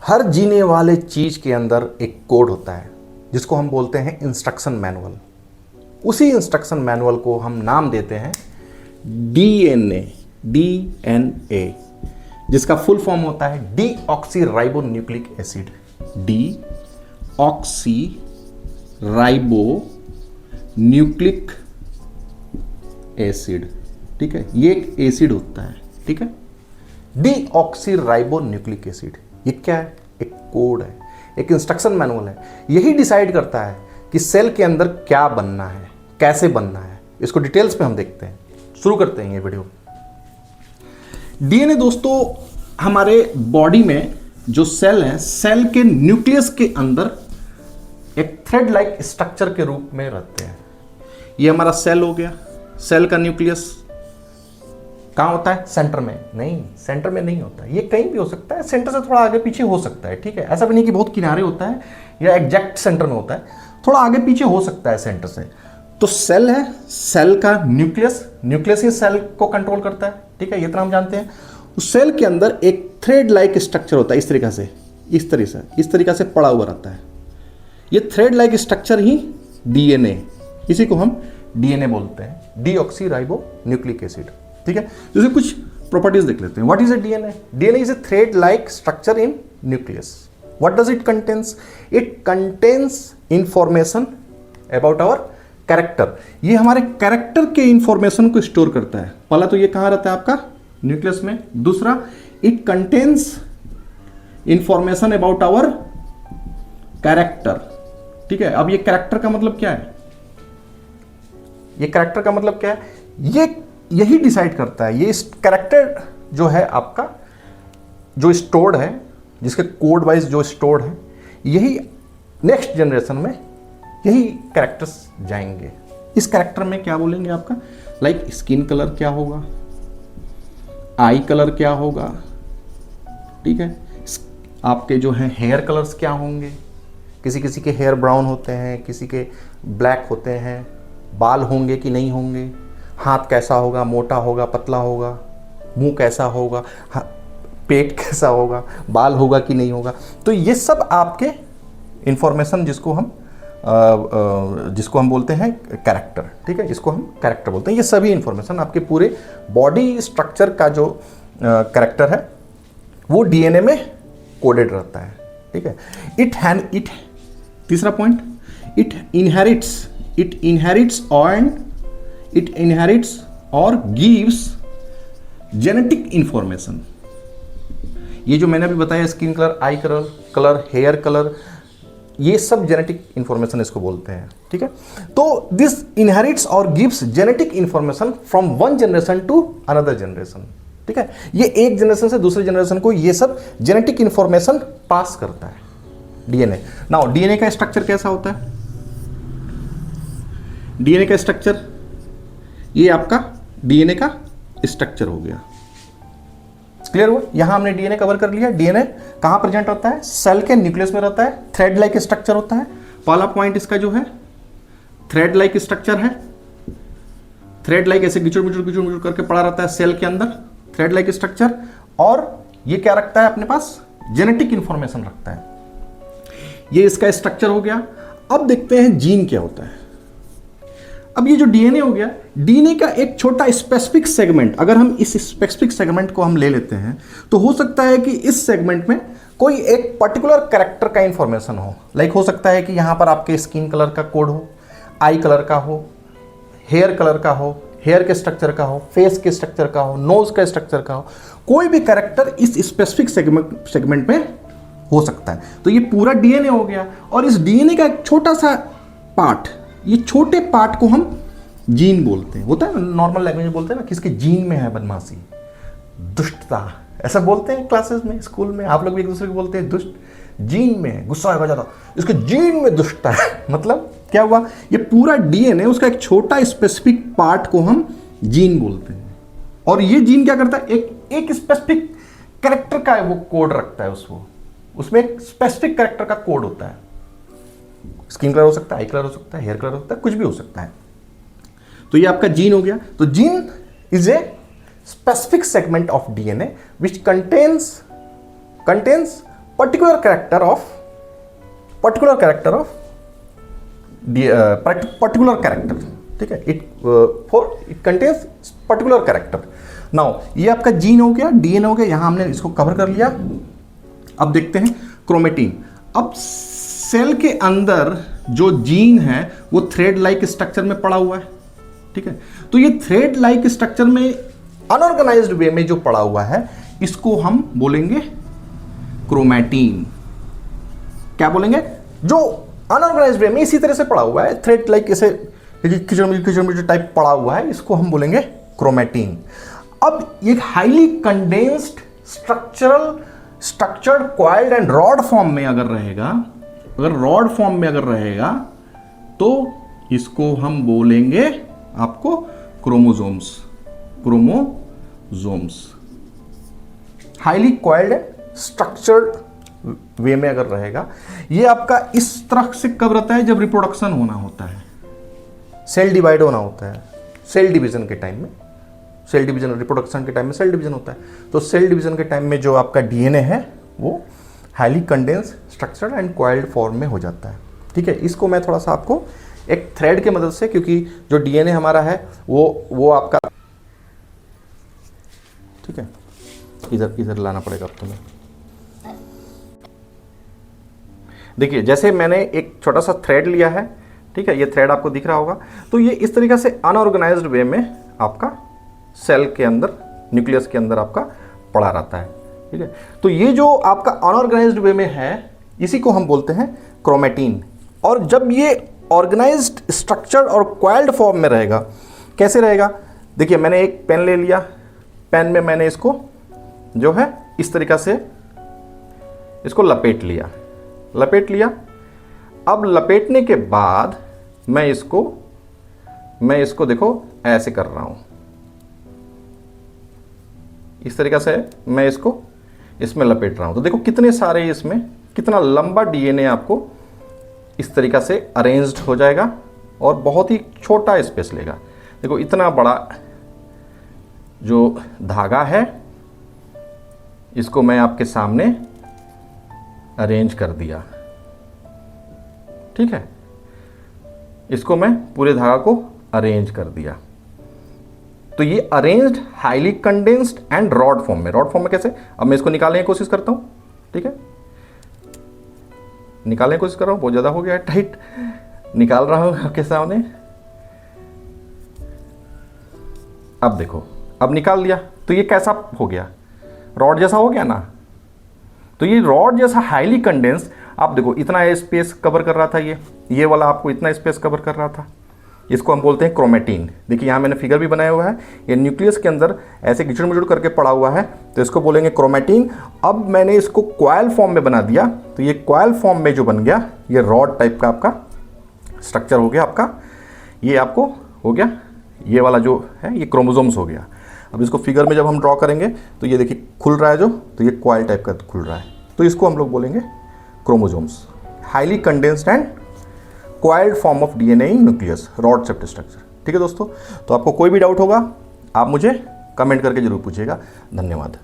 हर जीने वाले चीज के अंदर एक कोड होता है जिसको हम बोलते हैं इंस्ट्रक्शन मैनुअल। उसी इंस्ट्रक्शन मैनुअल को हम नाम देते हैं डीएनए, डीएनए, जिसका फुल फॉर्म होता है deoxy ribo nucleic acid. Deoxy ribo nucleic acid, ठीक है, ये एक एसिड होता है, ठीक है। डीऑक्सी राइबो न्यूक्लिक एसिड, ये क्या है? एक कोड है, एक इंस्ट्रक्शन मैनुअल है। यही डिसाइड करता है कि सेल के अंदर क्या बनना है, कैसे बनना है। इसको डिटेल्स पे हम देखते हैं। शुरू करते हैं ये वीडियो। डीएनए दोस्तों हमारे बॉडी में जो सेल है, सेल के न्यूक्लियस के अंदर एक थ्रेड लाइक स्ट्रक्चर के रूप में रहते हैं। ये हमारा सेल हो गया। सेल का न्यूक्लियस कहाँ होता है? सेंटर में। नहीं, सेंटर में नहीं होता, ये कहीं भी हो सकता है, सेंटर से थोड़ा आगे पीछे हो सकता है, ठीक है। ऐसा भी नहीं कि बहुत किनारे होता है या एग्जैक्ट सेंटर में होता है, थोड़ा आगे पीछे हो सकता है सेंटर से। तो सेल है, सेल का न्यूक्लियस, न्यूक्लियस ही सेल को कंट्रोल करता है, ठीक है, ये तो हम जानते हैं। उस सेल के अंदर एक थ्रेड लाइक स्ट्रक्चर होता है, इस तरीके से, इस तरीके से पड़ा हुआ रहता है। ये थ्रेड लाइक स्ट्रक्चर ही डीएनए, इसी को हम डीएनए बोलते हैं, डीऑक्सी राइबो न्यूक्लिक एसिड, ठीक है। जैसे कुछ प्रॉपर्टीज देख लेते हैं। What is a DNA? DNA is a thread like structure in nucleus. What does it contains? It contains information about our character. ये हमारे कैरेक्टर के इंफॉर्मेशन को स्टोर करता है। पहला तो ये कहाँ रहता है आपका? न्यूक्लियस में। दूसरा, it contains information about our character, ठीक है। अब ये कैरेक्टर का मतलब क्या है? ये कैरेक्टर का मतलब क्या है? ये यही डिसाइड करता है, ये कैरेक्टर जो है आपका, जो स्टोर्ड है, जिसके कोड वाइज जो स्टोर्ड है, यही नेक्स्ट जनरेशन में यही कैरेक्टर्स जाएंगे। इस कैरेक्टर में क्या बोलेंगे आपका? लाइक स्किन कलर क्या होगा, आई कलर क्या होगा, ठीक है, आपके जो है हेयर कलर्स क्या होंगे। किसी किसी के हेयर ब्राउन होते हैं, किसी के ब्लैक होते हैं। बाल होंगे कि नहीं होंगे, हाथ कैसा होगा, मोटा होगा, पतला होगा, मुंह कैसा होगा, पेट कैसा होगा, बाल होगा कि नहीं होगा। तो ये सब आपके इंफॉर्मेशन जिसको हम बोलते हैं कैरेक्टर, ठीक है, इसको हम कैरेक्टर बोलते हैं। ये सभी इंफॉर्मेशन आपके पूरे बॉडी स्ट्रक्चर का जो कैरेक्टर है वो डीएनए में कोडेड रहता है, ठीक है। इट तीसरा पॉइंट, इट इनहेरिट्स और गिव्स जेनेटिक इंफॉर्मेशन। ये जो मैंने अभी बताया, skin colour, eye colour, hair colour, ये सब जेनेटिक इंफॉर्मेशन इसको बोलते हैं, ठीक है। तो दिस इनहेरिट्स और gives genetic information from one generation to another generation, ठीक है। ये एक जनरेशन से दूसरे जनरेशन को ये सब जेनेटिक इंफॉर्मेशन पास करता है डीएनए। नाउ डीएनए का स्ट्रक्चर कैसा होता है? डीएनए का स्ट्रक्चर, ये आपका डीएनए का स्ट्रक्चर हो गया। क्लियर हुआ? यहां हमने डीएनए कवर कर लिया। डीएनए कहां प्रेजेंट होता है? सेल के न्यूक्लियस में रहता है, थ्रेड लाइक स्ट्रक्चर होता है। पहला पॉइंट इसका जो है थ्रेड लाइक स्ट्रक्चर है। थ्रेड लाइक ऐसे गुचुर करके पड़ा रहता है सेल के अंदर, थ्रेड लाइक स्ट्रक्चर। और ये क्या रखता है अपने पास? जेनेटिक इंफॉर्मेशन रखता है। ये इसका स्ट्रक्चर हो गया। अब देखते हैं जीन क्या होता है। अब ये जो डीएनए हो गया, डीएनए का एक छोटा स्पेसिफिक सेगमेंट, अगर हम इस स्पेसिफिक सेगमेंट को हम ले लेते हैं तो हो सकता है कि इस सेगमेंट में कोई एक पर्टिकुलर कैरेक्टर का इंफॉर्मेशन हो। लाइक हो सकता है कि यहां पर आपके स्किन कलर का कोड हो, आई कलर का हो, हेयर कलर का हो, हेयर के स्ट्रक्चर का हो, फेस के स्ट्रक्चर का हो, नोज का स्ट्रक्चर का हो। कोई भी कैरेक्टर इस स्पेसिफिक सेगमेंट में हो सकता है। तो ये पूरा डीएनए हो गया। और इस डीएनए का एक छोटा सा पार्ट, ये छोटे पार्ट को हम जीन बोलते हैं। होता है नॉर्मल लैंग्वेज में बोलते हैं ना, किसके जीन में है बदमाशी, दुष्टता, ऐसा बोलते हैं क्लासेस में, स्कूल में। आप लोग भी एक दूसरे को बोलते हैं दुष्ट, जीन में है, गुस्सा आएगा ज्यादा, इसके जीन में दुष्टता है। मतलब क्या हुआ? ये पूरा डीएनए, उसका एक छोटा स्पेसिफिक पार्ट को हम जीन बोलते हैं। और ये जीन क्या करता है? एक स्पेसिफिक कैरेक्टर का वो कोड रखता है, उसमें एक स्पेसिफिक कैरेक्टर का कोड होता है। स्किन कलर हो सकता है, आई कलर हो सकता है, हेयर कलर हो सकता है, कुछ भी हो सकता है। तो ये आपका जीन हो गया। तो gene is a specific segment of DNA which contains particular character of particular character, ठीक है, it contains particular character. Now ये आपका जीन हो गया, डीएनए हो गया, यहां हमने इसको कवर कर लिया। अब देखते हैं क्रोमेटिन। अब सेल के अंदर जो जीन है वो थ्रेड लाइक स्ट्रक्चर में पड़ा हुआ है, ठीक है। तो ये थ्रेड लाइक स्ट्रक्चर में अनऑर्गेनाइज्ड वे में जो पड़ा हुआ है, इसको हम बोलेंगे क्रोमैटिन। क्या बोलेंगे? जो अनऑर्गेनाइज्ड वे में इसी तरह से पड़ा हुआ है, थ्रेड लाइक ऐसे खिचड़ टाइप पड़ा हुआ है, इसको हम बोलेंगे क्रोमैटिन। अब एक highly condensed structured coiled and rod form में अगर रहेगा, रॉड फॉर्म में अगर रहेगा, तो इसको हम बोलेंगे आपको chromosomes. Highly coiled and structured way में अगर रहेगा, ये आपका इस तरह से कब रहता है? जब रिप्रोडक्शन होना होता है, सेल डिवाइड होना होता है, सेल डिवीजन के टाइम में, सेल डिवीजन रिप्रोडक्शन के टाइम में सेल डिवीजन होता है। तो सेल डिवीजन के टाइम में जो आपका डीएनए है वो highly condense structured and coiled form में हो जाता है, ठीक है। इसको मैं थोड़ा सा आपको एक थ्रेड के मदद से, क्योंकि जो डीएनए हमारा है वो आपका, ठीक है, इधर लाना पड़ेगा अब तुम्हें। देखिए जैसे मैंने एक छोटा सा थ्रेड लिया है, ठीक है, ये थ्रेड आपको दिख रहा होगा। तो ये इस तरीके से अनऑर्गेनाइज्ड वे में आपका सेल के अंदर, न्यूक्लियस के अंदर आपका पड़ा रहता है, ठीक है। तो ये जो आपका अनऑर्गेनाइज्ड वे में है, इसी को हम बोलते हैं क्रोमैटिन। और जब ये ऑर्गेनाइज्ड, स्ट्रक्चर्ड और कॉइल्ड फॉर्म में रहेगा, कैसे रहेगा? देखिए मैंने एक पेन ले लिया, पेन में मैंने इसको जो है इस तरीका से इसको लपेट लिया। अब लपेटने के बाद मैं इसको देखो ऐसे कर रहा हूं, इस तरीका से मैं इसको इसमें लपेट रहा हूं। तो देखो कितने सारे इसमें, कितना लंबा डीएनए आपको इस तरीका से अरेंज्ड हो जाएगा और बहुत ही छोटा स्पेस लेगा। देखो इतना बड़ा जो धागा है, इसको मैं आपके सामने अरेंज कर दिया, ठीक है। इसको मैं पूरे धागा को अरेंज कर दिया। तो ये arranged, highly condensed and rod form में कैसे? अब मैं इसको निकालने की कोशिश करता हूं, ठीक है, निकालने की कोशिश कर रहा हूं, बहुत ज्यादा हो गया है टाइट, निकाल रहा हूं आपके सामने। अब देखो, अब निकाल लिया, तो ये कैसा हो गया? रॉड जैसा हो गया ना। तो ये रॉड जैसा हाईली कंडेंस, आप देखो इतना स्पेस कवर कर रहा था, ये वाला आपको इतना स्पेस कवर कर रहा था। इसको हम बोलते हैं क्रोमैटिन। देखिए यहाँ मैंने फिगर भी बनाया हुआ है, ये न्यूक्लियस के अंदर ऐसे घिचड़ मुचड़ करके पड़ा हुआ है, तो इसको बोलेंगे क्रोमैटिन। अब मैंने इसको कॉइल फॉर्म में बना दिया, तो ये कॉइल फॉर्म में जो बन गया, ये रॉड टाइप का आपका स्ट्रक्चर हो गया आपका। ये आपको हो गया, ये वाला जो है ये क्रोमोसोम्स हो गया। अब इसको फिगर में जब हम ड्रॉ करेंगे तो ये देखिए खुल रहा है जो, तो ये कॉइल टाइप का खुल रहा है, तो इसको हम लोग बोलेंगे chromosomes. Highly condensed and coiled form of DNA in nucleus, rod shaped structure, ठीक है दोस्तों। तो आपको कोई भी डाउट होगा आप मुझे कमेंट करके जरूर पूछिएगा। धन्यवाद।